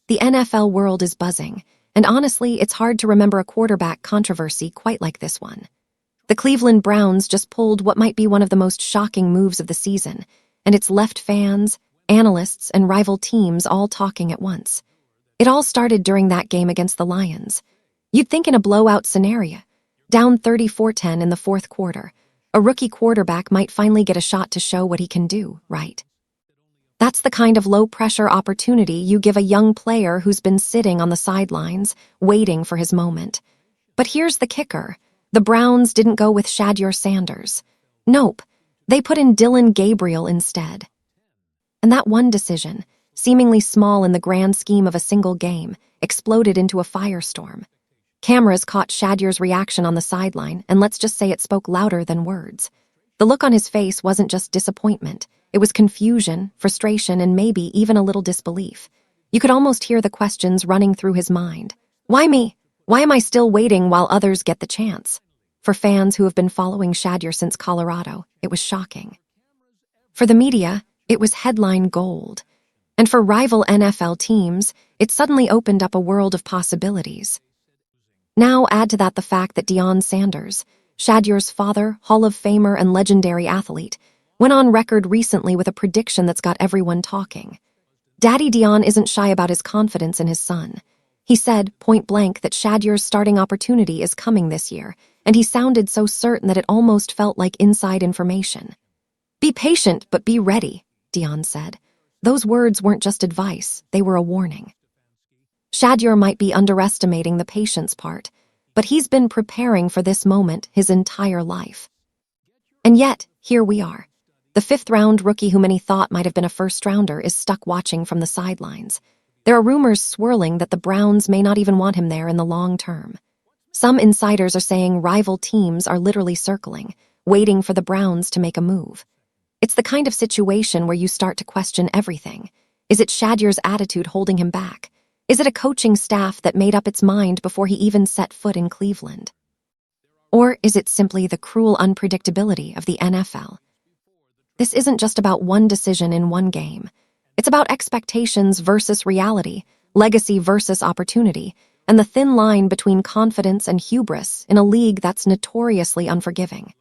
The NFL world is buzzing, and honestly, it's hard to remember a quarterback controversy quite like this one. The Cleveland Browns just pulled what might be one of the most shocking moves of the season, and it's left fans, analysts, and rival teams all talking at once. It all started during that game against the Lions. You'd think in a blowout scenario, down 34-10 in the fourth quarter, a rookie quarterback might finally get a shot to show what he can do, right? That's the kind of low-pressure opportunity you give a young player who's been sitting on the sidelines, waiting for his moment. But here's the kicker. The Browns didn't go with Shedeur Sanders. Nope, they put in Dillon Gabriel instead. And that one decision, seemingly small in the grand scheme of a single game, exploded into a firestorm. Cameras caught Shedeur's reaction on the sideline, and let's just say it spoke louder than words. The look on his face wasn't just disappointment. It was confusion, frustration, and maybe even a little disbelief. You could almost hear the questions running through his mind. Why me? Why am I still waiting while others get the chance? For fans who have been following Shedeur since Colorado, it was shocking. For the media, it was headline gold. And for rival NFL teams, it suddenly opened up a world of possibilities. Now add to that the fact that Deion Sanders, Shedeur's father, Hall of Famer, and legendary athlete, went on record recently with a prediction that's got everyone talking. Daddy Deion isn't shy about his confidence in his son. He said, point blank, that Shedeur's starting opportunity is coming this year, and he sounded so certain that it almost felt like inside information. Be patient, but be ready, Deion said. Those words weren't just advice, they were a warning. Shedeur might be underestimating the patience part, but he's been preparing for this moment his entire life. And yet, here we are. The fifth-round rookie who many thought might have been a first-rounder is stuck watching from the sidelines. There are rumors swirling that the Browns may not even want him there in the long term. Some insiders are saying rival teams are literally circling, waiting for the Browns to make a move. It's the kind of situation where you start to question everything. Is it Shedeur's attitude holding him back? Is it a coaching staff that made up its mind before he even set foot in Cleveland? Or is it simply the cruel unpredictability of the NFL? This isn't just about one decision in one game. It's about expectations versus reality, legacy versus opportunity, and the thin line between confidence and hubris in a league that's notoriously unforgiving.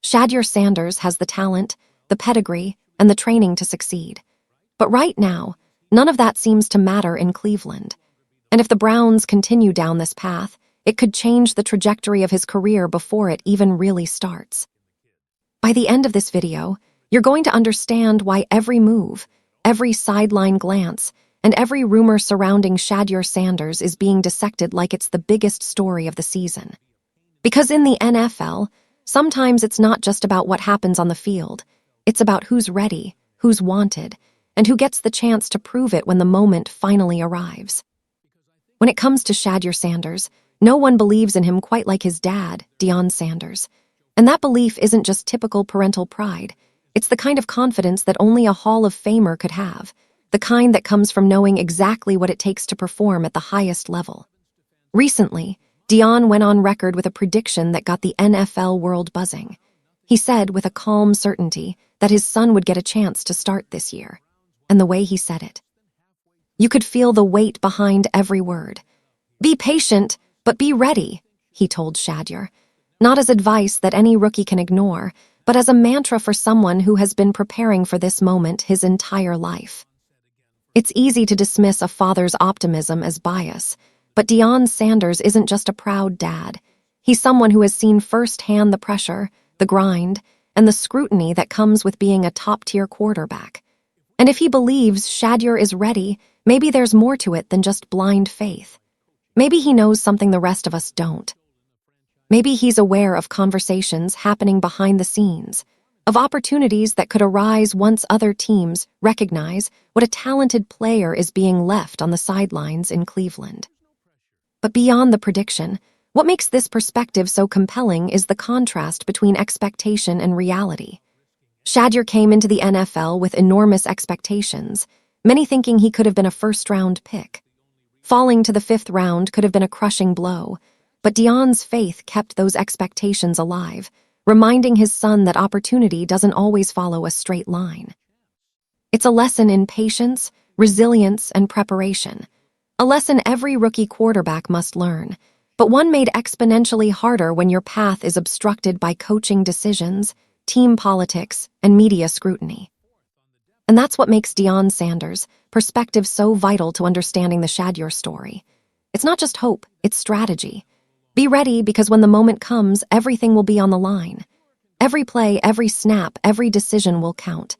Shedeur Sanders has the talent, the pedigree, and the training to succeed. But right now, none of that seems to matter in Cleveland. And if the Browns continue down this path, it could change the trajectory of his career before it even really starts. By the end of this video, you're going to understand why every move, every sideline glance, and every rumor surrounding Shedeur Sanders is being dissected like it's the biggest story of the season. Because in the NFL, sometimes it's not just about what happens on the field. It's about who's ready, who's wanted, and who gets the chance to prove it when the moment finally arrives. When it comes to Shedeur Sanders, no one believes in him quite like his dad, Deion Sanders. And that belief isn't just typical parental pride. It's the kind of confidence that only a Hall of Famer could have, the kind that comes from knowing exactly what it takes to perform at the highest level. Recently, Deion went on record with a prediction that got the NFL world buzzing. He said with a calm certainty that his son would get a chance to start this year. And the way he said it, you could feel the weight behind every word. Be patient, but be ready, he told Shedeur, not as advice that any rookie can ignore, but as a mantra for someone who has been preparing for this moment his entire life. It's easy to dismiss a father's optimism as bias, but Deion Sanders isn't just a proud dad. He's someone who has seen firsthand the pressure, the grind, and the scrutiny that comes with being a top-tier quarterback. And if he believes Shedeur is ready, maybe there's more to it than just blind faith. Maybe he knows something the rest of us don't. Maybe he's aware of conversations happening behind the scenes, of opportunities that could arise once other teams recognize what a talented player is being left on the sidelines in Cleveland. But beyond the prediction, what makes this perspective so compelling is the contrast between expectation and reality. Shedeur came into the NFL with enormous expectations, many thinking he could have been a first-round pick. Falling to the fifth round could have been a crushing blow, but Deion's faith kept those expectations alive, reminding his son that opportunity doesn't always follow a straight line. It's a lesson in patience, resilience, and preparation. A lesson every rookie quarterback must learn, but one made exponentially harder when your path is obstructed by coaching decisions, team politics, and media scrutiny. And that's what makes Shedeur Sanders' perspective so vital to understanding the Shedeur story. It's not just hope, it's strategy. Be ready, because when the moment comes, everything will be on the line. Every play, every snap, every decision will count.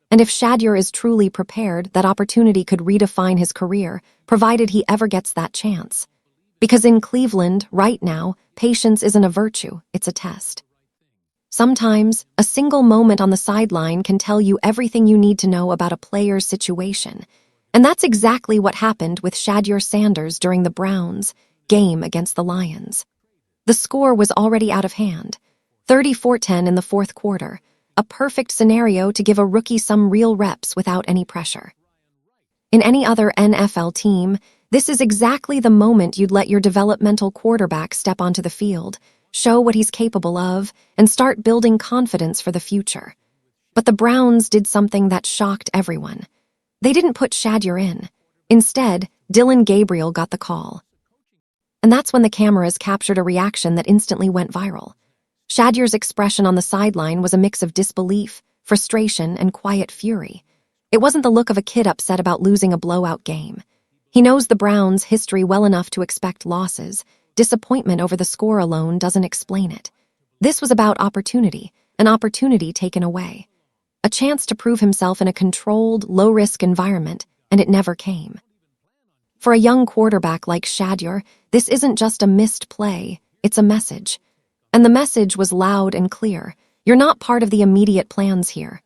And if Shedeur is truly prepared, that opportunity could redefine his career, provided he ever gets that chance. Because in Cleveland, right now, patience isn't a virtue, it's a test. Sometimes, a single moment on the sideline can tell you everything you need to know about a player's situation. And that's exactly what happened with Shedeur Sanders during the Browns' game against the Lions. The score was already out of hand, 34-10 in the fourth quarter, a perfect scenario to give a rookie some real reps without any pressure. In any other NFL team, this is exactly the moment you'd let your developmental quarterback step onto the field, show what he's capable of, and start building confidence for the future. But the Browns did something that shocked everyone. They didn't put Shedeur in. Instead, Dillon Gabriel got the call. And that's when the cameras captured a reaction that instantly went viral. Shedeur's expression on the sideline was a mix of disbelief, frustration, and quiet fury. It wasn't the look of a kid upset about losing a blowout game. He knows the Browns' history well enough to expect losses. Disappointment over the score alone doesn't explain it. This was about opportunity, an opportunity taken away. A chance to prove himself in a controlled, low-risk environment, and it never came. For a young quarterback like Shedeur, this isn't just a missed play, it's a message. And the message was loud and clear. You're not part of the immediate plans here.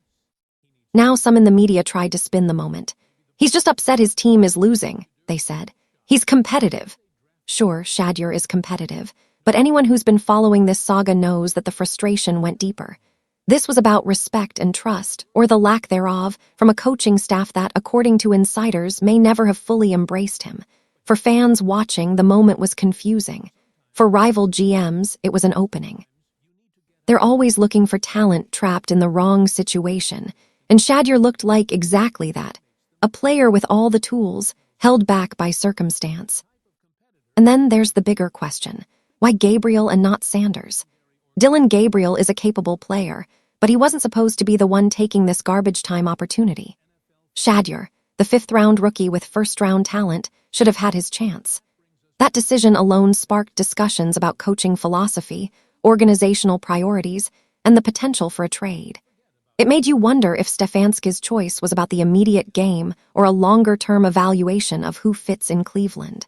Now some in the media tried to spin the moment. He's just upset his team is losing, they said. He's competitive. Sure, Shedeur is competitive, but anyone who's been following this saga knows that the frustration went deeper. This was about respect and trust, or the lack thereof, from a coaching staff that, according to insiders, may never have fully embraced him. For fans watching, the moment was confusing. For rival GMs, it was an opening. They're always looking for talent trapped in the wrong situation, and Shedeur looked like exactly that. A player with all the tools, held back by circumstance. And then there's the bigger question. Why Gabriel and not Sanders? Dillon Gabriel is a capable player, but he wasn't supposed to be the one taking this garbage time opportunity. Shedeur, the fifth-round rookie with first-round talent, should have had his chance. That decision alone sparked discussions about coaching philosophy, organizational priorities, and the potential for a trade. It made you wonder if Stefanski's choice was about the immediate game or a longer-term evaluation of who fits in Cleveland.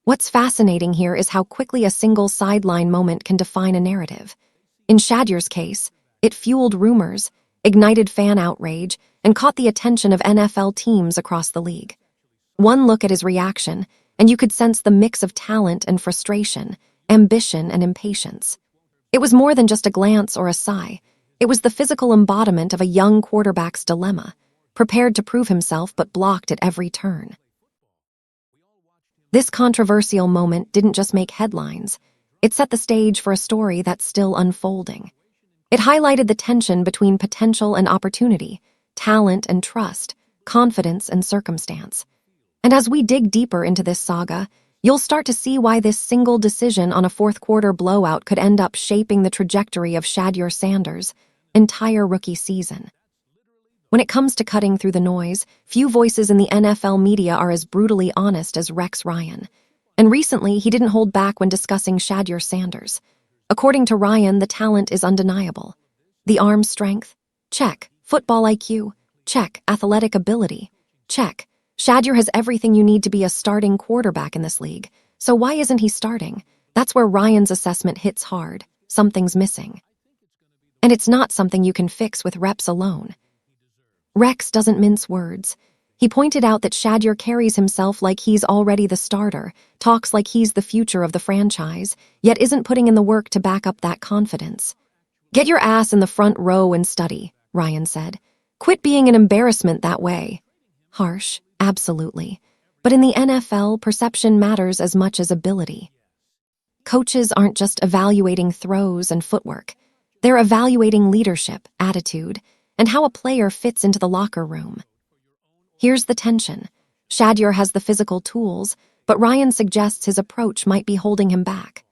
What's fascinating here is how quickly a single sideline moment can define a narrative. In Shedeur's case, it fueled rumors, ignited fan outrage, and caught the attention of NFL teams across the league. One look at his reaction, and you could sense the mix of talent and frustration, ambition and impatience. It was more than just a glance or a sigh. It was the physical embodiment of a young quarterback's dilemma, prepared to prove himself but blocked at every turn. This controversial moment didn't just make headlines. It set the stage for a story that's still unfolding. It highlighted the tension between potential and opportunity, talent and trust, confidence and circumstance. And as we dig deeper into this saga, you'll start to see why this single decision on a fourth-quarter blowout could end up shaping the trajectory of Shedeur Sanders' entire rookie season. When it comes to cutting through the noise, few voices in the NFL media are as brutally honest as Rex Ryan. And recently, he didn't hold back when discussing Shedeur Sanders. According to Ryan, the talent is undeniable. The arm strength? Check. Football IQ? Check. Athletic ability? Check. Shedeur has everything you need to be a starting quarterback in this league. So why isn't he starting? That's where Ryan's assessment hits hard. Something's missing. And it's not something you can fix with reps alone. Rex doesn't mince words. He pointed out that Shedeur carries himself like he's already the starter, talks like he's the future of the franchise, yet isn't putting in the work to back up that confidence. "Get your ass in the front row and study," Ryan said. "Quit being an embarrassment that way." Harsh, absolutely. But in the NFL, perception matters as much as ability. Coaches aren't just evaluating throws and footwork. They're evaluating leadership, attitude, and how a player fits into the locker room. Here's the tension. Shedeur has the physical tools, but Ryan suggests his approach might be holding him back.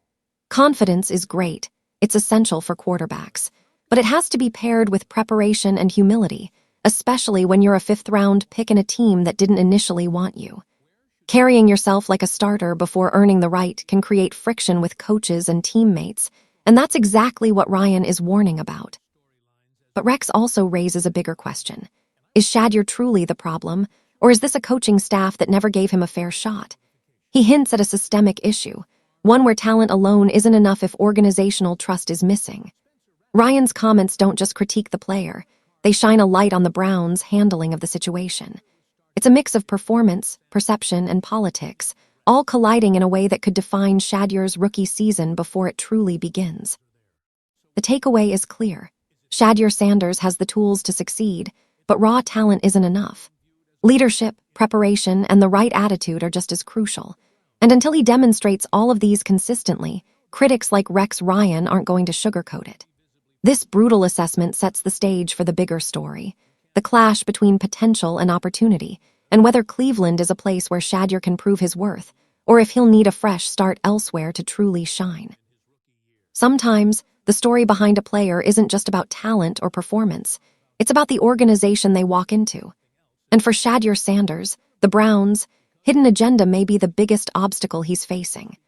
Confidence is great. It's essential for quarterbacks. But it has to be paired with preparation and humility, especially when you're a fifth-round pick in a team that didn't initially want you. Carrying yourself like a starter before earning the right can create friction with coaches and teammates, and that's exactly what Ryan is warning about. But Rex also raises a bigger question. Is Shedeur truly the problem, or is this a coaching staff that never gave him a fair shot? He hints at a systemic issue, one where talent alone isn't enough if organizational trust is missing. Ryan's comments don't just critique the player, they shine a light on the Browns' handling of the situation. It's a mix of performance, perception, and politics, all colliding in a way that could define Shedeur's rookie season before it truly begins. The takeaway is clear. Shedeur Sanders has the tools to succeed, but raw talent isn't enough. Leadership, preparation, and the right attitude are just as crucial. And until he demonstrates all of these consistently, critics like Rex Ryan aren't going to sugarcoat it. This brutal assessment sets the stage for the bigger story, the clash between potential and opportunity, and whether Cleveland is a place where Shedeur can prove his worth, or if he'll need a fresh start elsewhere to truly shine. Sometimes, the story behind a player isn't just about talent or performance, it's about the organization they walk into. And for Shedeur Sanders, the Browns' hidden agenda may be the biggest obstacle he's facing.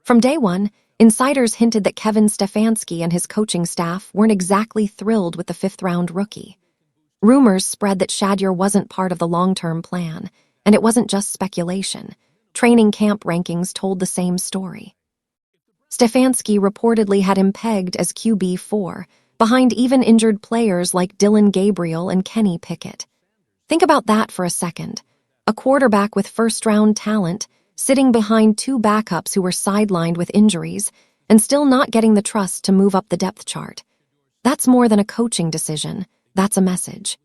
From day one, insiders hinted that Kevin Stefanski and his coaching staff weren't exactly thrilled with the fifth-round rookie. Rumors spread that Shedeur wasn't part of the long-term plan, and it wasn't just speculation. Training camp rankings told the same story. Stefanski reportedly had him pegged as QB4, behind even injured players like Dylan Gabriel and Kenny Pickett. Think about that for a second. A quarterback with first-round talent, sitting behind two backups who were sidelined with injuries, and still not getting the trust to move up the depth chart. That's more than a coaching decision, that's a message.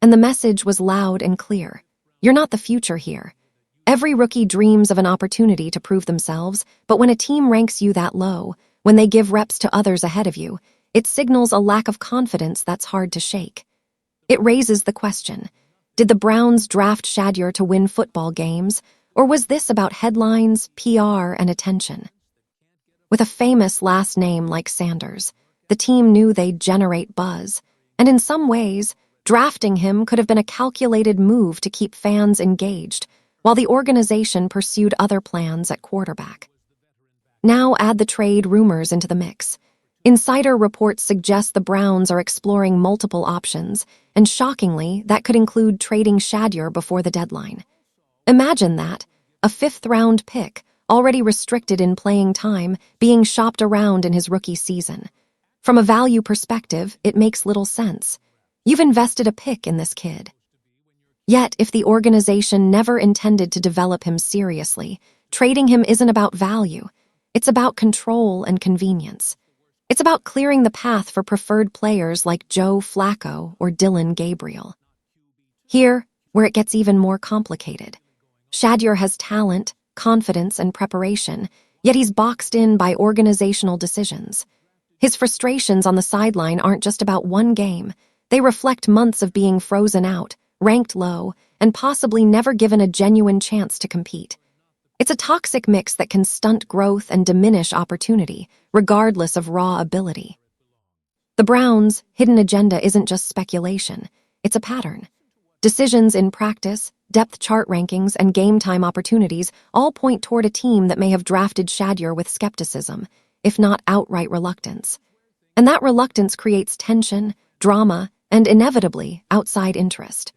And the message was loud and clear. You're not the future here. Every rookie dreams of an opportunity to prove themselves, but when a team ranks you that low, when they give reps to others ahead of you, it signals a lack of confidence that's hard to shake. It raises the question, did the Browns draft Shedeur to win football games, or was this about headlines, PR, and attention? With a famous last name like Sanders, the team knew they'd generate buzz, and in some ways, drafting him could have been a calculated move to keep fans engaged, while the organization pursued other plans at quarterback. Now add the trade rumors into the mix. Insider reports suggest the Browns are exploring multiple options, and shockingly, that could include trading Shedeur before the deadline. Imagine that, a fifth-round pick, already restricted in playing time, being shopped around in his rookie season. From a value perspective, it makes little sense. You've invested a pick in this kid. Yet, if the organization never intended to develop him seriously, trading him isn't about value. It's about control and convenience. It's about clearing the path for preferred players like Joe Flacco or Dylan Gabriel. Here, where it gets even more complicated. Shedeur has talent, confidence, and preparation, yet he's boxed in by organizational decisions. His frustrations on the sideline aren't just about one game. They reflect months of being frozen out, ranked low, and possibly never given a genuine chance to compete. It's a toxic mix that can stunt growth and diminish opportunity, regardless of raw ability. The Browns' hidden agenda isn't just speculation, it's a pattern. Decisions in practice, depth chart rankings, and game time opportunities all point toward a team that may have drafted Shedeur with skepticism, if not outright reluctance. And that reluctance creates tension, drama, and inevitably, outside interest.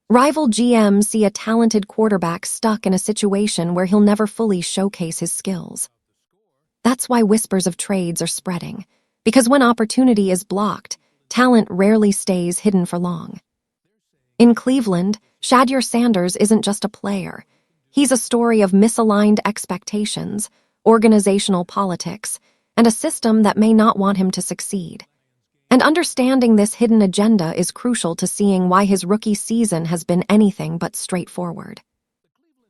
Rival GMs see a talented quarterback stuck in a situation where he'll never fully showcase his skills. That's why whispers of trades are spreading, because when opportunity is blocked, talent rarely stays hidden for long. In Cleveland, Shedeur Sanders isn't just a player. He's a story of misaligned expectations, organizational politics, and a system that may not want him to succeed. And understanding this hidden agenda is crucial to seeing why his rookie season has been anything but straightforward.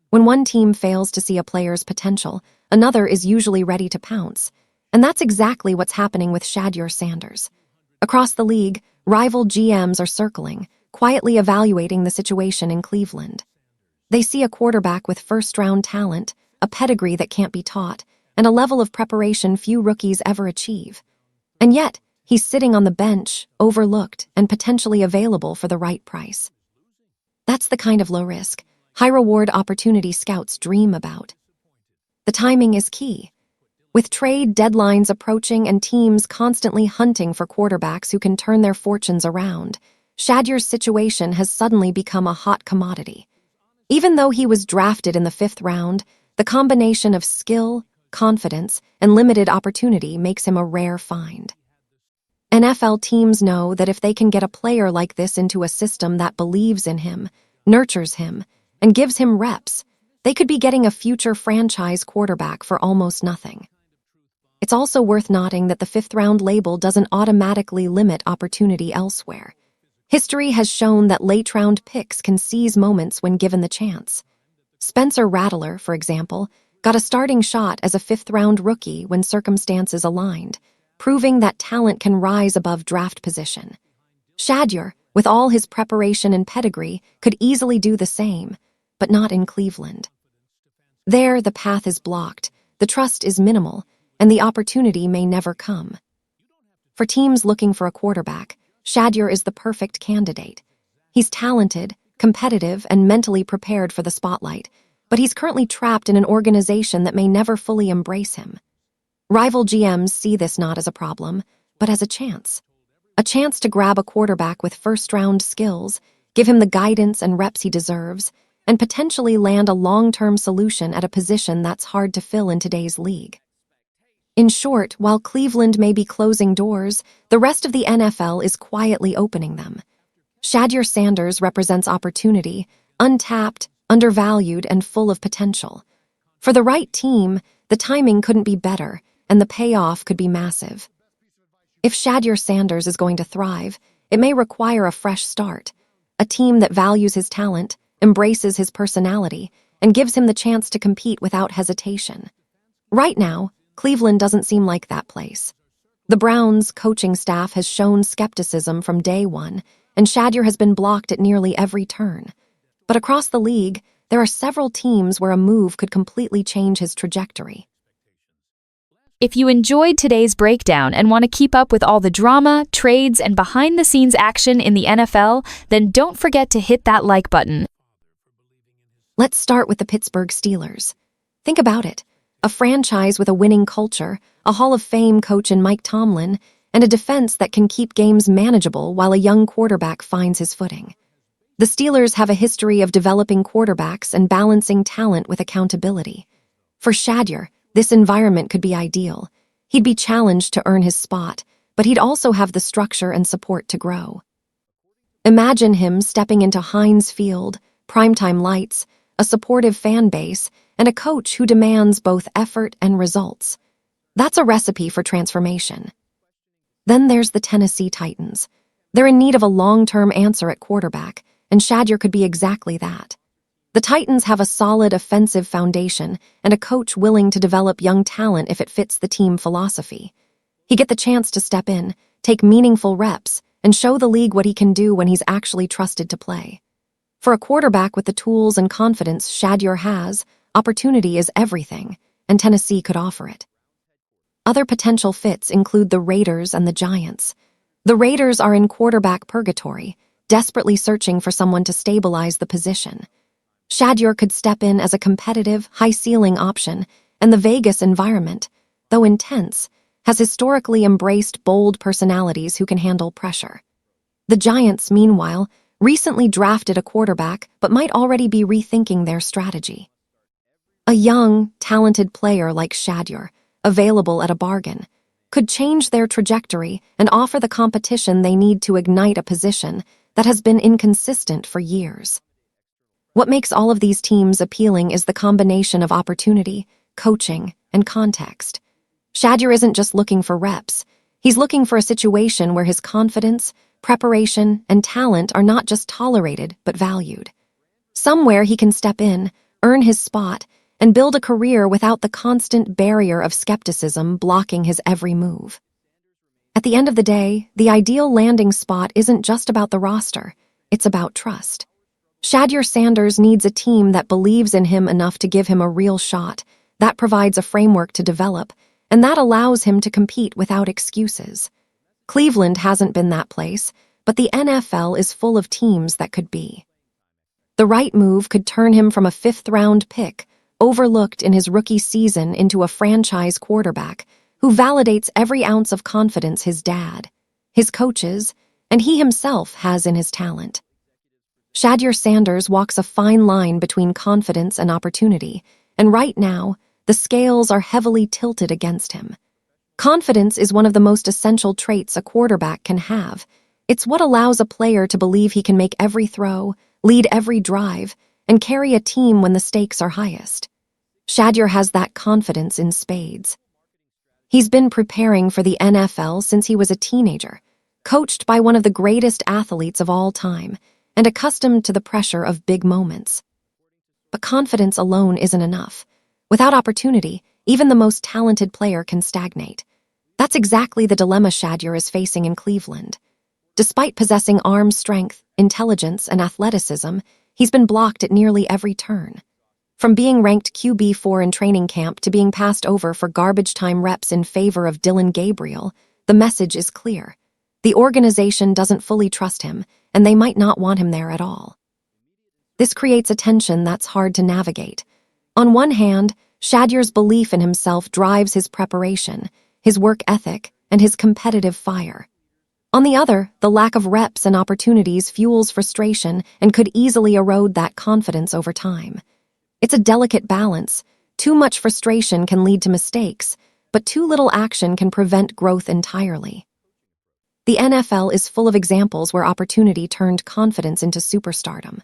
When one team fails to see a player's potential, another is usually ready to pounce. And that's exactly what's happening with Shedeur Sanders. Across the league, rival GMs are circling, quietly evaluating the situation in Cleveland. They see a quarterback with first-round talent, a pedigree that can't be taught, and a level of preparation few rookies ever achieve. And yet, he's sitting on the bench, overlooked, and potentially available for the right price. That's the kind of low-risk, high-reward opportunity scouts dream about. The timing is key. With trade deadlines approaching and teams constantly hunting for quarterbacks who can turn their fortunes around, Shedeur's situation has suddenly become a hot commodity. Even though he was drafted in the 5th round, the combination of skill, confidence, and limited opportunity makes him a rare find. NFL teams know that if they can get a player like this into a system that believes in him, nurtures him, and gives him reps, they could be getting a future franchise quarterback for almost nothing. It's also worth noting that the 5th round label doesn't automatically limit opportunity elsewhere. History has shown that late-round picks can seize moments when given the chance. Spencer Rattler, for example, got a starting shot as a 5th-round rookie when circumstances aligned, proving that talent can rise above draft position. Shedeur, with all his preparation and pedigree, could easily do the same, but not in Cleveland. There, the path is blocked, the trust is minimal, and the opportunity may never come. For teams looking for a quarterback, Shedeur is the perfect candidate. He's talented, competitive, and mentally prepared for the spotlight, but he's currently trapped in an organization that may never fully embrace him. Rival GMs see this not as a problem, but as a chance. A chance to grab a quarterback with first-round skills, give him the guidance and reps he deserves, and potentially land a long-term solution at a position that's hard to fill in today's league. In short, while Cleveland may be closing doors, the rest of the NFL is quietly opening them. Shedeur Sanders represents opportunity, untapped, undervalued, and full of potential. For the right team, the timing couldn't be better, and the payoff could be massive. If Shedeur Sanders is going to thrive, it may require a fresh start, a team that values his talent, embraces his personality, and gives him the chance to compete without hesitation. Right now, Cleveland doesn't seem like that place. The Browns' coaching staff has shown skepticism from day one, and Shedeur has been blocked at nearly every turn. But across the league, there are several teams where a move could completely change his trajectory. If you enjoyed today's breakdown and want to keep up with all the drama, trades, and behind-the-scenes action in the NFL, then don't forget to hit that like button. Let's start with the Pittsburgh Steelers. Think about it. A franchise with a winning culture, a Hall of Fame coach in Mike Tomlin, and a defense that can keep games manageable while a young quarterback finds his footing. The Steelers have a history of developing quarterbacks and balancing talent with accountability. For Shedeur, this environment could be ideal. He'd be challenged to earn his spot, but he'd also have the structure and support to grow. Imagine him stepping into Heinz Field, primetime lights, a supportive fan base, and a coach who demands both effort and results. That's a recipe for transformation. Then there's the Tennessee Titans. They're in need of a long-term answer at quarterback, and Shedeur could be exactly that. The Titans have a solid offensive foundation and a coach willing to develop young talent if it fits the team philosophy. He get the chance to step in, take meaningful reps, and show the league what he can do when he's actually trusted to play. For a quarterback with the tools and confidence Shedeur has, opportunity is everything, and Tennessee could offer it. Other potential fits include the Raiders and the Giants. The Raiders are in quarterback purgatory, desperately searching for someone to stabilize the position. Shedeur could step in as a competitive, high-ceiling option, and the Vegas environment, though intense, has historically embraced bold personalities who can handle pressure. The Giants, meanwhile, recently drafted a quarterback but might already be rethinking their strategy. A young, talented player like Shedeur, available at a bargain, could change their trajectory and offer the competition they need to ignite a position that has been inconsistent for years. What makes all of these teams appealing is the combination of opportunity, coaching, and context. Shedeur isn't just looking for reps. He's looking for a situation where his confidence, preparation, and talent are not just tolerated but valued. Somewhere he can step in, earn his spot, and build a career without the constant barrier of skepticism blocking his every move. At the end of the day, the ideal landing spot isn't just about the roster, it's about trust. Shedeur Sanders needs a team that believes in him enough to give him a real shot, that provides a framework to develop, and that allows him to compete without excuses. Cleveland hasn't been that place, but the NFL is full of teams that could be. The right move could turn him from a fifth-round pick, overlooked in his rookie season, into a franchise quarterback who validates every ounce of confidence his dad, his coaches, and he himself has in his talent. Shedeur Sanders walks a fine line between confidence and opportunity, and right now, the scales are heavily tilted against him. Confidence is one of the most essential traits a quarterback can have. It's what allows a player to believe he can make every throw, lead every drive, and carry a team when the stakes are highest. Shedeur has that confidence in spades. He's been preparing for the NFL since he was a teenager, coached by one of the greatest athletes of all time, and accustomed to the pressure of big moments. But confidence alone isn't enough. Without opportunity, even the most talented player can stagnate. That's exactly the dilemma Shedeur is facing in Cleveland. Despite possessing arm strength, intelligence, and athleticism, he's been blocked at nearly every turn. From being ranked QB4 in training camp to being passed over for garbage time reps in favor of Dylan Gabriel, the message is clear. The organization doesn't fully trust him, and they might not want him there at all. This creates a tension that's hard to navigate. On one hand, Shedeur's belief in himself drives his preparation, his work ethic, and his competitive fire. On the other, the lack of reps and opportunities fuels frustration and could easily erode that confidence over time. It's a delicate balance. Too much frustration can lead to mistakes, but too little action can prevent growth entirely. The NFL is full of examples where opportunity turned confidence into superstardom.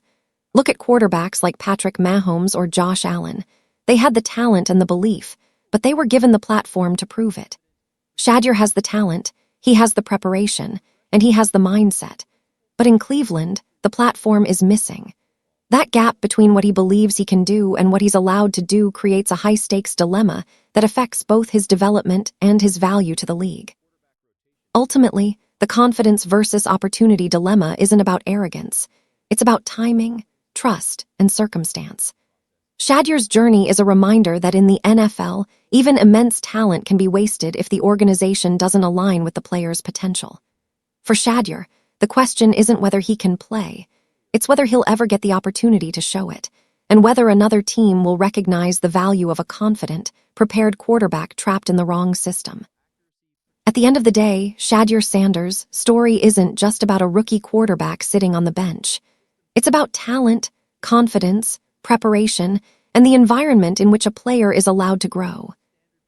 Look at quarterbacks like Patrick Mahomes or Josh Allen. They had the talent and the belief, but they were given the platform to prove it. Shedeur has the talent, he has the preparation, and he has the mindset. But in Cleveland, the platform is missing. That gap between what he believes he can do and what he's allowed to do creates a high-stakes dilemma that affects both his development and his value to the league. Ultimately, the confidence versus opportunity dilemma isn't about arrogance. It's about timing, trust, and circumstance. Shedeur's journey is a reminder that in the NFL, even immense talent can be wasted if the organization doesn't align with the player's potential. For Shedeur, the question isn't whether he can play. It's whether he'll ever get the opportunity to show it, and whether another team will recognize the value of a confident, prepared quarterback trapped in the wrong system. At the end of the day, Shedeur Sanders' story isn't just about a rookie quarterback sitting on the bench. It's about talent, confidence, preparation, and the environment in which a player is allowed to grow.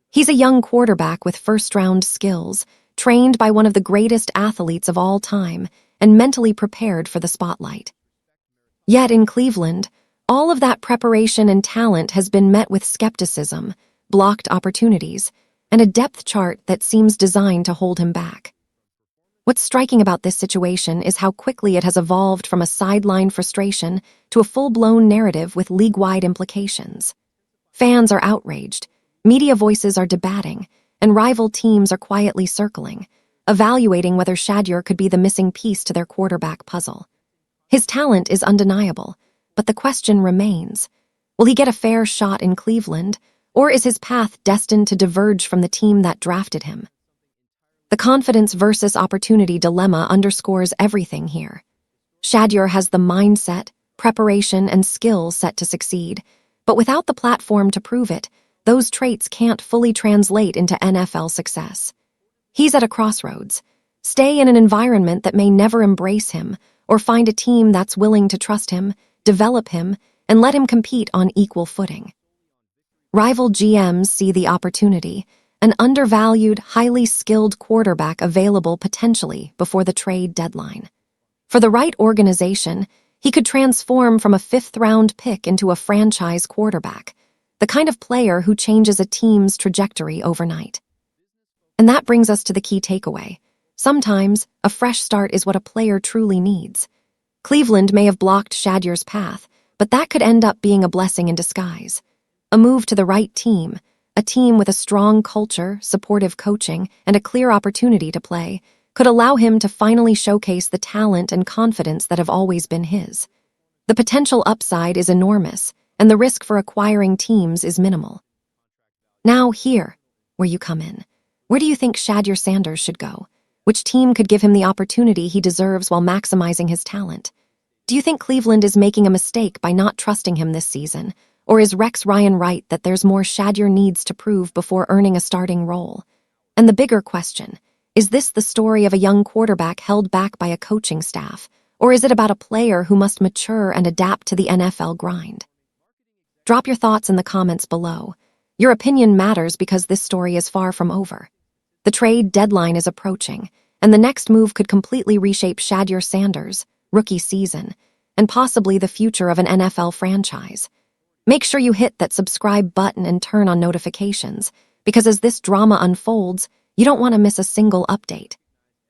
He's a young quarterback with first-round skills, trained by one of the greatest athletes of all time, and mentally prepared for the spotlight. Yet in Cleveland, all of that preparation and talent has been met with skepticism, blocked opportunities, and a depth chart that seems designed to hold him back. What's striking about this situation is how quickly it has evolved from a sideline frustration to a full-blown narrative with league-wide implications. Fans are outraged, media voices are debating, and rival teams are quietly circling, evaluating whether Shedeur could be the missing piece to their quarterback puzzle. His talent is undeniable, but the question remains, will he get a fair shot in Cleveland, or is his path destined to diverge from the team that drafted him? The confidence versus opportunity dilemma underscores everything here. Shedeur has the mindset, preparation, and skill set to succeed, but without the platform to prove it, those traits can't fully translate into NFL success. He's at a crossroads. Stay in an environment that may never embrace him, or find a team that's willing to trust him, develop him, and let him compete on equal footing. Rival GMs see the opportunity, an undervalued, highly skilled quarterback available potentially before the trade deadline. For the right organization, he could transform from a fifth-round pick into a franchise quarterback, the kind of player who changes a team's trajectory overnight. And that brings us to the key takeaway. Sometimes, a fresh start is what a player truly needs. Cleveland may have blocked Shedeur's path, but that could end up being a blessing in disguise. A move to the right team, a team with a strong culture, supportive coaching, and a clear opportunity to play, could allow him to finally showcase the talent and confidence that have always been his. The potential upside is enormous, and the risk for acquiring teams is minimal. Now here, where you come in. Where do you think Shedeur Sanders should go? Which team could give him the opportunity he deserves while maximizing his talent? Do you think Cleveland is making a mistake by not trusting him this season? Or is Rex Ryan right that there's more Shedeur needs to prove before earning a starting role? And the bigger question, is this the story of a young quarterback held back by a coaching staff? Or is it about a player who must mature and adapt to the NFL grind? Drop your thoughts in the comments below. Your opinion matters because this story is far from over. The trade deadline is approaching, and the next move could completely reshape Shedeur Sanders' rookie season, and possibly the future of an NFL franchise. Make sure you hit that subscribe button and turn on notifications, because as this drama unfolds, you don't want to miss a single update.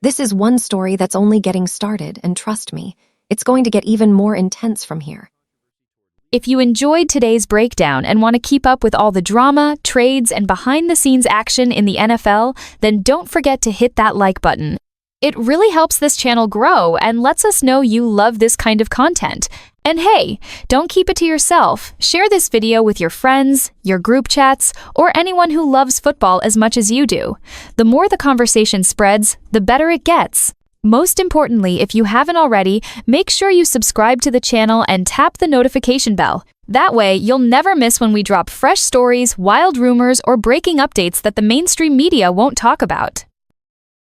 This is one story that's only getting started, and trust me, it's going to get even more intense from here. If you enjoyed today's breakdown and want to keep up with all the drama, trades, and behind-the-scenes action in the NFL, then don't forget to hit that like button. It really helps this channel grow and lets us know you love this kind of content. And hey, don't keep it to yourself. Share this video with your friends, your group chats, or anyone who loves football as much as you do. The more the conversation spreads, the better it gets. Most importantly, if you haven't already, make sure you subscribe to the channel and tap the notification bell. That way, you'll never miss when we drop fresh stories, wild rumors, or breaking updates that the mainstream media won't talk about.